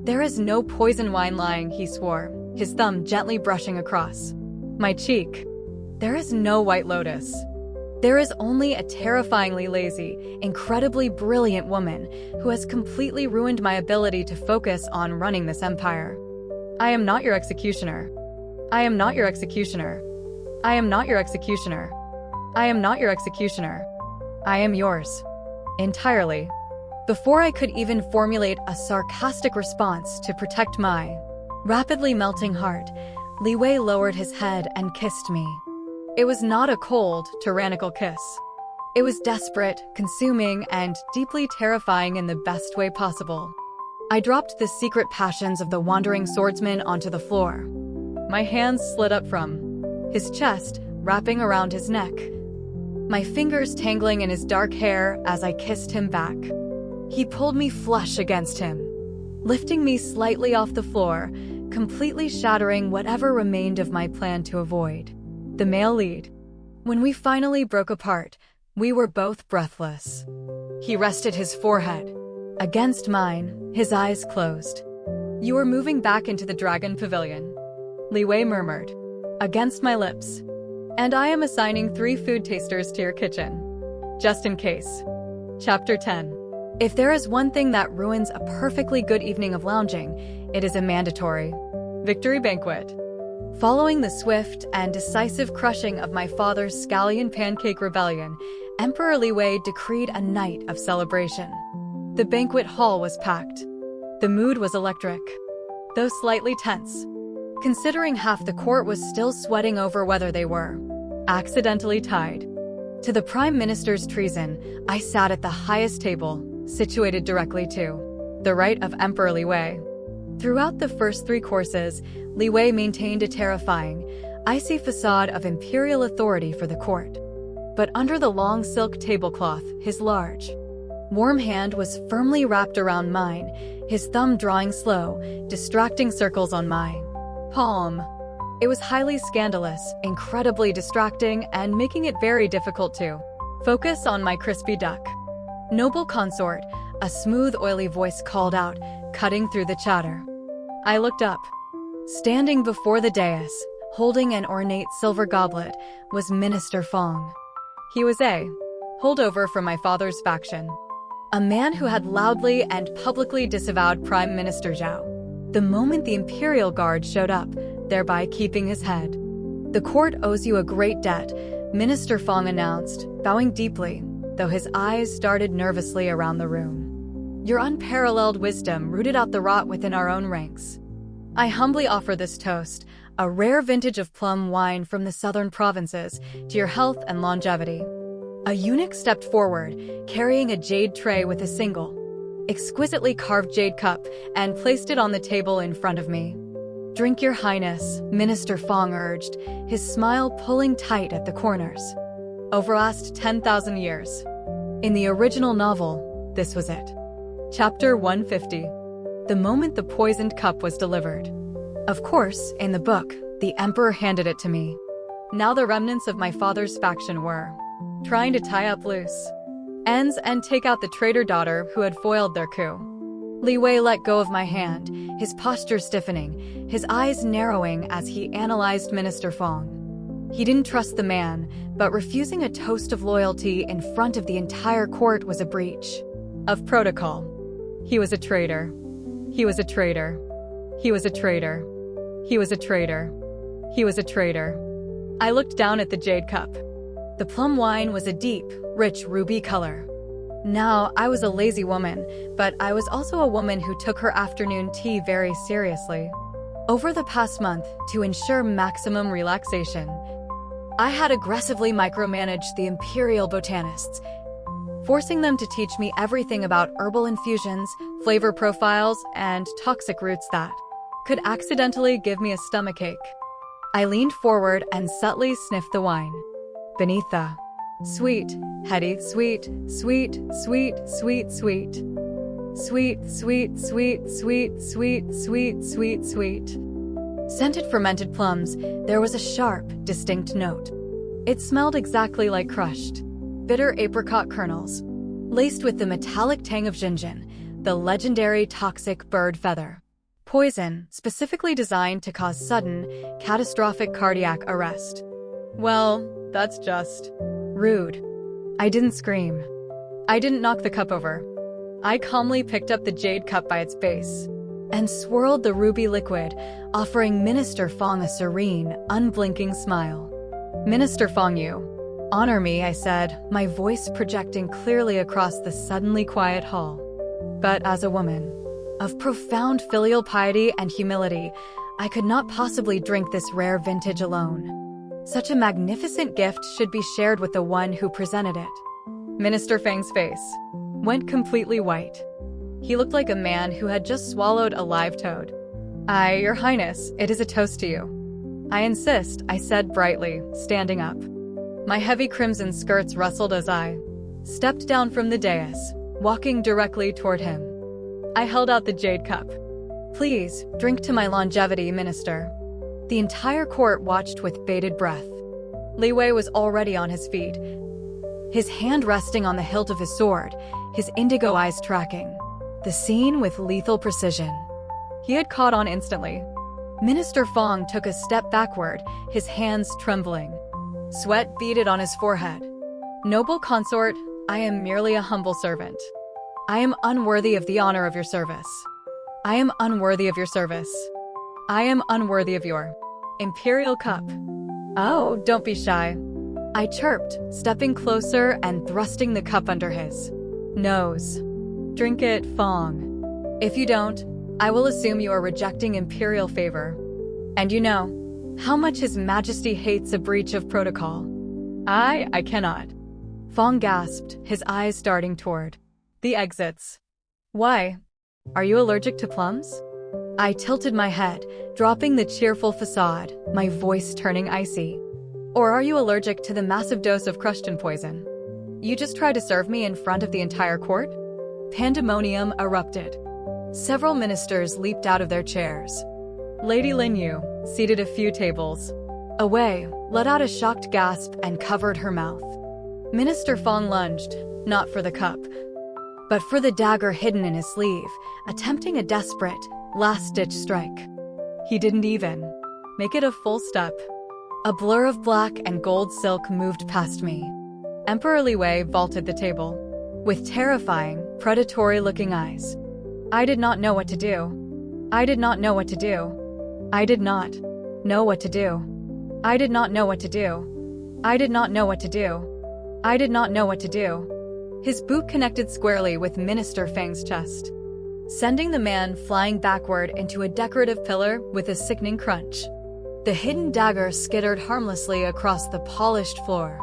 There is no poison wine lying, he swore, his thumb gently brushing across my cheek. There is no White Lotus. There is only a terrifyingly lazy, incredibly brilliant woman who has completely ruined my ability to focus on running this empire. I am not your executioner. I am not your executioner. I am not your executioner. I am not your executioner. I am yours. Entirely. Before I could even formulate a sarcastic response to protect my rapidly melting heart, Li Wei lowered his head and kissed me. It was not a cold, tyrannical kiss. It was desperate, consuming, and deeply terrifying in the best way possible. I dropped the secret passions of the wandering swordsman onto the floor. My hands slid up from his chest, wrapping around his neck. My fingers tangling in his dark hair as I kissed him back. He pulled me flush against him, lifting me slightly off the floor, completely shattering whatever remained of my plan to avoid the male lead. When we finally broke apart, we were both breathless. He rested his forehead against mine, his eyes closed. You are moving back into the Dragon Pavilion, Li Wei murmured, against my lips. And I am assigning 3 food tasters to your kitchen, just in case. Chapter 10. If there is one thing that ruins a perfectly good evening of lounging, it is a mandatory victory banquet. Following the swift and decisive crushing of my father's scallion pancake rebellion, Emperor Li Wei decreed a night of celebration. The banquet hall was packed. The mood was electric, though slightly tense, considering half the court was still sweating over whether they were accidentally tied to the Prime Minister's treason. I sat at the highest table, situated directly to the right of Emperor Li Wei. Throughout the first 3 courses, Li Wei maintained a terrifying, icy facade of imperial authority for the court. But under the long silk tablecloth, his large, warm hand was firmly wrapped around mine, his thumb drawing slow, distracting circles on my palm. It was highly scandalous, incredibly distracting, and making it very difficult to focus on my crispy duck. Noble consort, a smooth, oily voice called out, cutting through the chatter. I looked up. Standing before the dais, holding an ornate silver goblet, was Minister Fong. He was a holdover from my father's faction, a man who had loudly and publicly disavowed Prime Minister Zhao the moment the Imperial Guard showed up, thereby keeping his head. The court owes you a great debt, Minister Fong announced, bowing deeply, though his eyes darted nervously around the room. Your unparalleled wisdom rooted out the rot within our own ranks. I humbly offer this toast. a rare vintage of plum wine from the southern provinces, to your health and longevity. A eunuch stepped forward, carrying a jade tray with a single, exquisitely carved jade cup, and placed it on the table in front of me. "Drink, your highness," Minister Fong urged, his smile pulling tight at the corners. Overlast 10,000 years. In the original novel, this was it. Chapter 150. The moment the poisoned cup was delivered. Of course, in the book, the emperor handed it to me. Now the remnants of my father's faction were trying to tie up loose ends and take out the traitor daughter who had foiled their coup. Li Wei let go of my hand, his posture stiffening, his eyes narrowing as he analyzed Minister Fong. He didn't trust the man, but refusing a toast of loyalty in front of the entire court was a breach of protocol. He was a traitor. He was a traitor. He was a traitor. He was a traitor. He was a traitor. I looked down at the jade cup. The plum wine was a deep, rich ruby color. Now, I was a lazy woman, but I was also a woman who took her afternoon tea very seriously. Over the past month, to ensure maximum relaxation, I had aggressively micromanaged the imperial botanists, forcing them to teach me everything about herbal infusions, flavor profiles, and toxic roots that could accidentally give me a stomachache. I leaned forward and subtly sniffed the wine. Beneath the sweet, heady, sweet, sweet, sweet, sweet, sweet, sweet, sweet, sweet, sweet, sweet, sweet, sweet, sweet, scented fermented plums, there was a sharp, distinct note. It smelled exactly like crushed, bitter apricot kernels, laced with the metallic tang of ginjin, the legendary toxic bird feather. Poison, specifically designed to cause sudden, catastrophic cardiac arrest. Well, that's just rude. I didn't scream. I didn't knock the cup over. I calmly picked up the jade cup by its base and swirled the ruby liquid, offering Minister Fong a serene, unblinking smile. "Minister Fong, you honor me," I said, my voice projecting clearly across the suddenly quiet hall. But as a woman of profound filial piety and humility, I could not possibly drink this rare vintage alone. Such a magnificent gift should be shared with the one who presented it. Minister Fang's face went completely white. He looked like a man who had just swallowed a live toad. Your highness, it is a toast to you." "I insist," I said brightly, standing up. My heavy crimson skirts rustled as I stepped down from the dais, walking directly toward him. I held out the jade cup. "Please, drink to my longevity, Minister." The entire court watched with bated breath. Li Wei was already on his feet, his hand resting on the hilt of his sword, his indigo eyes tracking the scene with lethal precision. He had caught on instantly. Minister Fong took a step backward, his hands trembling. Sweat beaded on his forehead. "Noble consort, I am merely a humble servant. I am unworthy of the honor of your service. I am unworthy of your service. I am unworthy of your imperial cup." "Oh, don't be shy," I chirped, stepping closer and thrusting the cup under his nose. "Drink it, Fong. If you don't, I will assume you are rejecting imperial favor. And you know how much His Majesty hates a breach of protocol." I cannot." Fong gasped, his eyes darting toward the exits. "Why? Are you allergic to plums?" I tilted my head, dropping the cheerful facade, my voice turning icy. "Or are you allergic to the massive dose of crushton poison you just tried to serve me in front of the entire court?" Pandemonium erupted. Several ministers leaped out of their chairs. Lady Lin Yu, seated a few tables away, let out a shocked gasp and covered her mouth. Minister Fong lunged, not for the cup, but for the dagger hidden in his sleeve, attempting a desperate, last-ditch strike. He didn't even make it a full step. A blur of black and gold silk moved past me. Emperor Li Wei vaulted the table, with terrifying, predatory-looking eyes. I did not know what to do. I did not know what to do. I did not know what to do. I did not know what to do. I did not know what to do. I did not know what to do. His boot connected squarely with Minister Fang's chest, sending the man flying backward into a decorative pillar with a sickening crunch. The hidden dagger skittered harmlessly across the polished floor.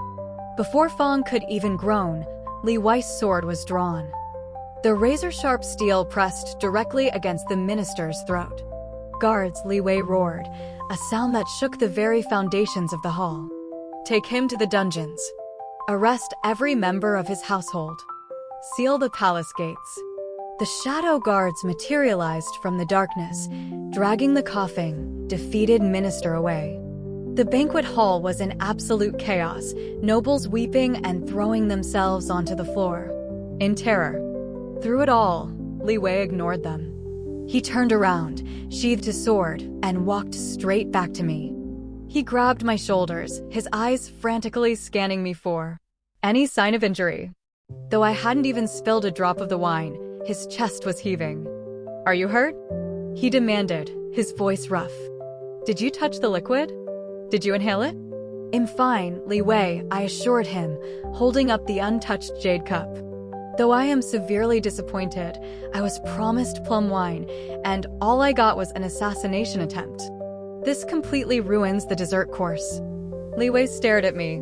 Before Fong could even groan, Li Wei's sword was drawn. The razor-sharp steel pressed directly against the minister's throat. "Guards," Li Wei roared, a sound that shook the very foundations of the hall. "Take him to the dungeons. Arrest every member of his household. Seal the palace gates." The shadow guards materialized from the darkness, dragging the coughing, defeated minister away. The banquet hall was in absolute chaos, nobles weeping and throwing themselves onto the floor. In terror. Through it all, Li Wei ignored them. He turned around, sheathed his sword, and walked straight back to me. He grabbed my shoulders, his eyes frantically scanning me for any sign of injury. Though I hadn't even spilled a drop of the wine, his chest was heaving. "Are you hurt?" he demanded, his voice rough. "Did you touch the liquid? Did you inhale it?" "I'm fine, Li Wei," I assured him, holding up the untouched jade cup. Though I am severely disappointed, I was promised plum wine, and all I got was an assassination attempt. This completely ruins the dessert course. Li Wei stared at me,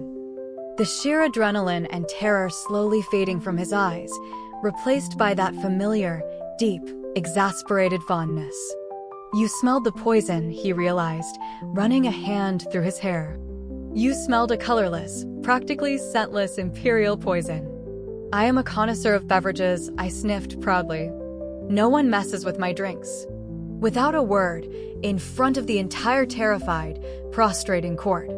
the sheer adrenaline and terror slowly fading from his eyes, replaced by that familiar, deep, exasperated fondness. "You smelled the poison," he realized, running a hand through his hair. "You smelled a colorless, practically scentless imperial poison." I am a connoisseur of beverages, I sniffed proudly. "No one messes with my drinks." Without a word, in front of the entire terrified, prostrating court,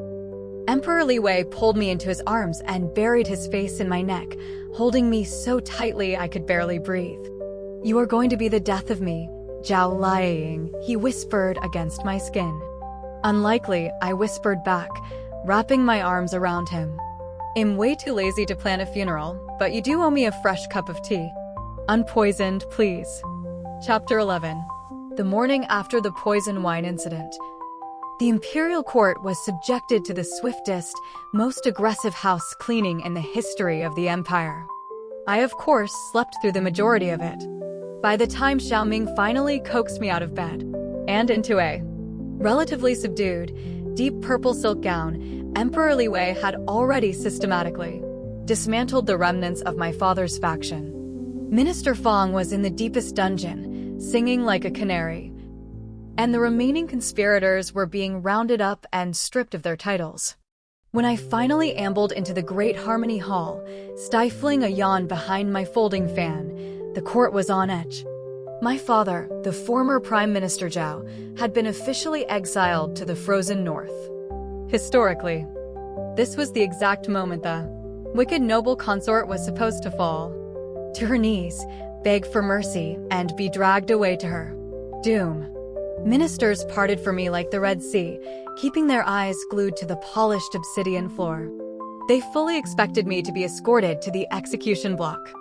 Emperor Li Wei pulled me into his arms and buried his face in my neck, holding me so tightly I could barely breathe. "You are going to be the death of me, Zhao Liang," he whispered against my skin. "Unlikely," I whispered back, wrapping my arms around him. "I'm way too lazy to plan a funeral, but you do owe me a fresh cup of tea. Unpoisoned, please." Chapter 11. The morning after the poison wine incident. The imperial court was subjected to the swiftest, most aggressive house cleaning in the history of the empire. I, of course, slept through the majority of it. By the time Xiaoming finally coaxed me out of bed and into a relatively subdued, deep purple silk gown, Emperor Li Wei had already systematically dismantled the remnants of my father's faction. Minister Fong was in the deepest dungeon, singing like a canary, and the remaining conspirators were being rounded up and stripped of their titles. When I finally ambled into the Great Harmony Hall, stifling a yawn behind my folding fan, the court was on edge. My father, the former Prime Minister Zhao, had been officially exiled to the frozen north. Historically, this was the exact moment the wicked noble consort was supposed to fall to her knees, beg for mercy, and be dragged away to her doom. Ministers parted for me like the Red Sea, keeping their eyes glued to the polished obsidian floor. They fully expected me to be escorted to the execution block.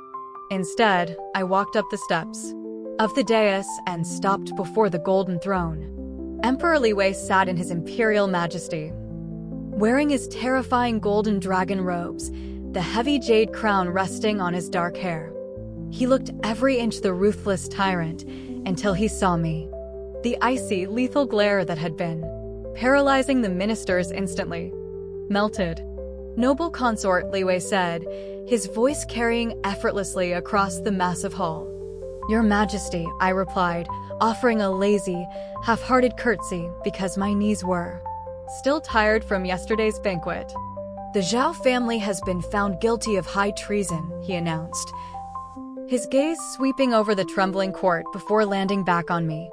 Instead, I walked up the steps of the dais and stopped before the golden throne. Emperor Li Wei sat in his imperial majesty, wearing his terrifying golden dragon robes, the heavy jade crown resting on his dark hair. He looked every inch the ruthless tyrant until he saw me. The icy, lethal glare that had been paralyzing the ministers instantly melted. "Noble consort," Li Wei said, his voice carrying effortlessly across the massive hall. "Your Majesty," I replied, offering a lazy, half-hearted curtsy because my knees were still tired from yesterday's banquet. "The Zhao family has been found guilty of high treason," he announced, his gaze sweeping over the trembling court before landing back on me.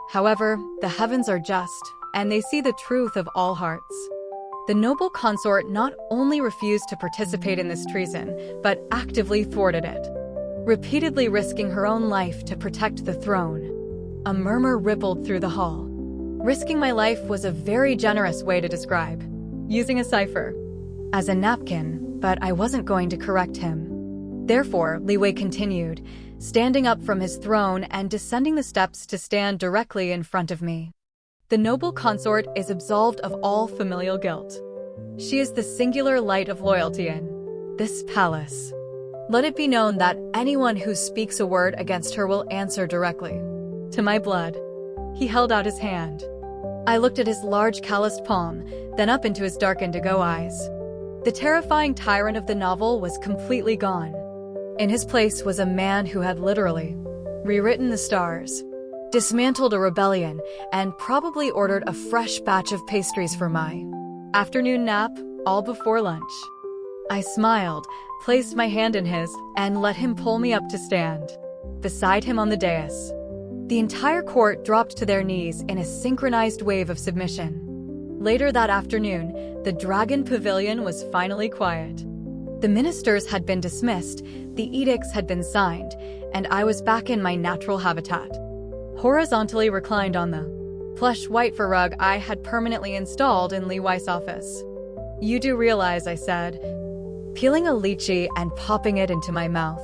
"However, the heavens are just, and they see the truth of all hearts." The noble consort not only refused to participate in this treason, but actively thwarted it, repeatedly risking her own life to protect the throne. A murmur rippled through the hall. Risking my life was a very generous way to describe using a cipher as a napkin, but I wasn't going to correct him. Therefore, Li Wei continued, standing up from his throne and descending the steps to stand directly in front of me. "The noble consort is absolved of all familial guilt. She is the singular light of loyalty in this palace. Let it be known that anyone who speaks a word against her will answer directly to my blood." He held out his hand. I looked at his large calloused palm, then up into his dark indigo eyes. The terrifying tyrant of the novel was completely gone. In his place was a man who had literally rewritten the stars, dismantled a rebellion, and probably ordered a fresh batch of pastries for my afternoon nap, all before lunch. I smiled, placed my hand in his, and let him pull me up to stand beside him on the dais. The entire court dropped to their knees in a synchronized wave of submission. Later that afternoon, the Dragon Pavilion was finally quiet. The ministers had been dismissed, the edicts had been signed, and I was back in my natural habitat. Horizontally reclined on the plush white fur rug I had permanently installed in Lee Weiss' office. "You do realize," I said, peeling a lychee and popping it into my mouth,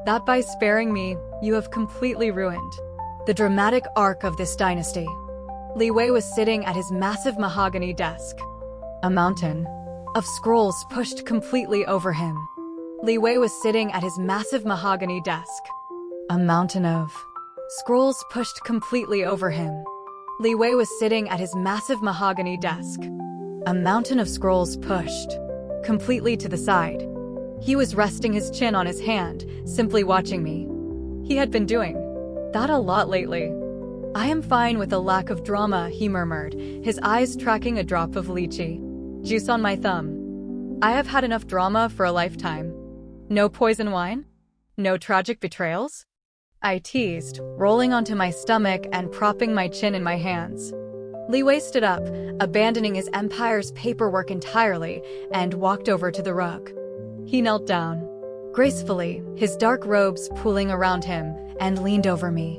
"that by sparing me, you have completely ruined the dramatic arc of this dynasty." Li Wei was sitting at his massive mahogany desk. A mountain of scrolls pushed completely over him. Li Wei was sitting at his massive mahogany desk. A mountain of scrolls pushed completely over him. Li Wei was sitting at his massive mahogany desk. A mountain of scrolls pushed completely to the side. He was resting his chin on his hand, simply watching me. He had been doing that a lot lately. "I am fine with a lack of drama," he murmured, his eyes tracking a drop of lychee juice on my thumb. "I have had enough drama for a lifetime. No poison wine? No tragic betrayals?" I teased, rolling onto my stomach and propping my chin in my hands. Li Wei stood up, abandoning his empire's paperwork entirely, and walked over to the rug. He knelt down gracefully, his dark robes pooling around him, and leaned over me.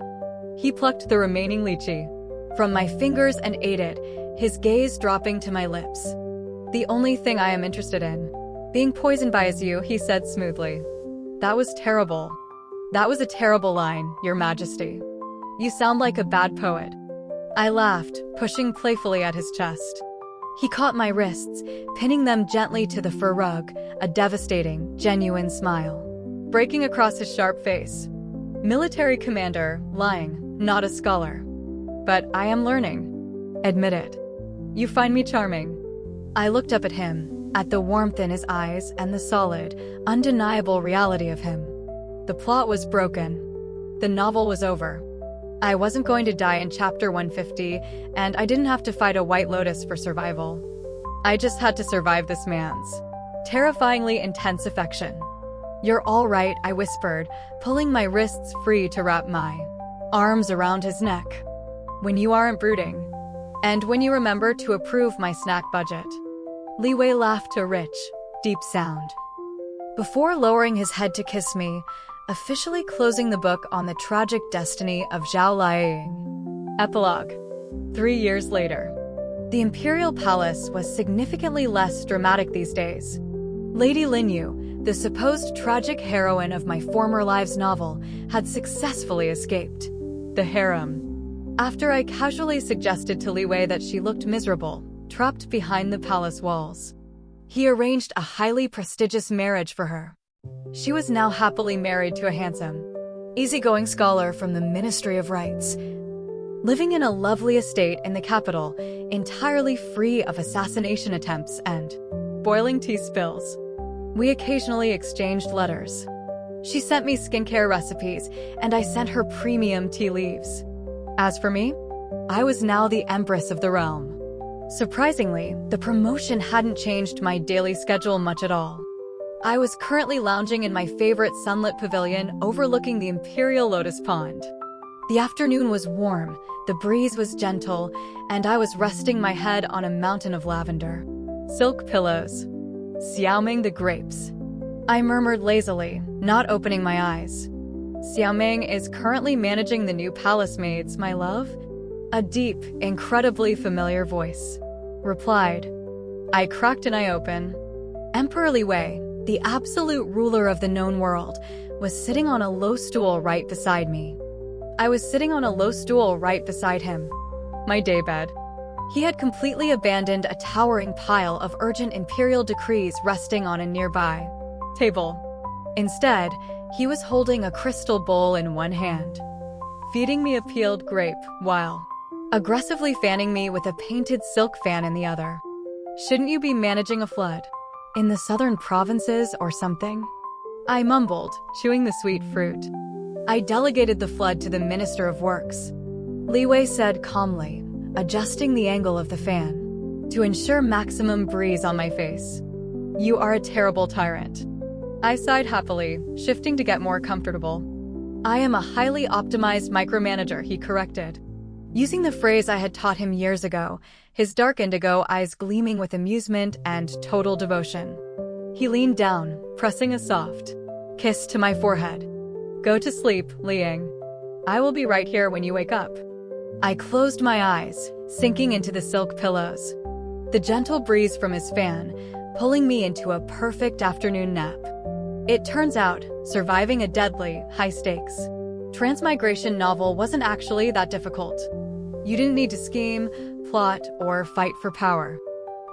He plucked the remaining lychee from my fingers and ate it, his gaze dropping to my lips. "The only thing I am interested in being poisoned by is you," he said smoothly. "That was terrible. That was a terrible line, Your Majesty. You sound like a bad poet." I laughed, pushing playfully at his chest. He caught my wrists, pinning them gently to the fur rug, a devastating, genuine smile breaking across his sharp face. "Military commander, lying, not a scholar. But I am learning. Admit it. You find me charming." I looked up at him, at the warmth in his eyes and the solid, undeniable reality of him. The plot was broken. The novel was over. I wasn't going to die in chapter 150, and I didn't have to fight a white lotus for survival. I just had to survive this man's terrifyingly intense affection. "You're all right," I whispered, pulling my wrists free to wrap my arms around his neck. "When you aren't brooding. And when you remember to approve my snack budget." Li Wei laughed a rich, deep sound before lowering his head to kiss me, officially closing the book on the tragic destiny of Zhao Liang. Epilogue. 3 years later. The Imperial Palace was significantly less dramatic these days. Lady Linyu, the supposed tragic heroine of my former lives novel, had successfully escaped the harem. After I casually suggested to Li Wei that she looked miserable, trapped behind the palace walls, he arranged a highly prestigious marriage for her. She was now happily married to a handsome, easygoing scholar from the Ministry of Rights, living in a lovely estate in the capital, entirely free of assassination attempts and boiling tea spills. We occasionally exchanged letters. She sent me skincare recipes, and I sent her premium tea leaves. As for me, I was now the empress of the realm. Surprisingly, the promotion hadn't changed my daily schedule much at all. I was currently lounging in my favorite sunlit pavilion overlooking the Imperial Lotus Pond. The afternoon was warm, the breeze was gentle, and I was resting my head on a mountain of lavender silk pillows. "Xiaoming the grapes," I murmured lazily, not opening my eyes. "Xiaoming is currently managing the new palace maids, my love," a deep, incredibly familiar voice replied. I cracked an eye open. Emperor Li Wei, the absolute ruler of the known world, was sitting on a low stool right beside me. I was sitting on a low stool right beside him. My daybed. He had completely abandoned a towering pile of urgent imperial decrees resting on a nearby table. Instead, he was holding a crystal bowl in one hand, feeding me a peeled grape while aggressively fanning me with a painted silk fan in the other. Shouldn't you be managing a flood? In the southern provinces or something? I mumbled, chewing the sweet fruit. I delegated the flood to the Minister of Works. Li Wei said calmly, adjusting the angle of the fan to ensure maximum breeze on my face. You are a terrible tyrant. I sighed happily, shifting to get more comfortable. I am a highly optimized micromanager, he corrected. Using the phrase I had taught him years ago, his dark indigo eyes gleaming with amusement and total devotion. He leaned down, pressing a soft kiss to my forehead. Go to sleep, Liang. I will be right here when you wake up. I closed my eyes, sinking into the silk pillows. The gentle breeze from his fan, pulling me into a perfect afternoon nap. It turns out, surviving a deadly, high-stakes transmigration novel wasn't actually that difficult. You didn't need to scheme, plot, or fight for power.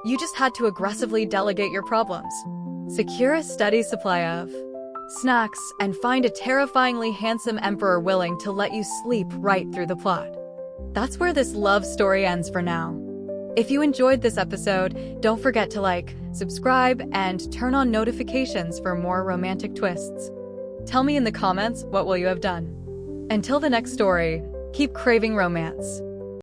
You just had to aggressively delegate your problems, secure a steady supply of snacks, and find a terrifyingly handsome emperor willing to let you sleep right through the plot. That's where this love story ends for now. If you enjoyed this episode, don't forget to like, subscribe, and turn on notifications for more romantic twists. Tell me in the comments what will you have done. Until the next story, keep craving romance.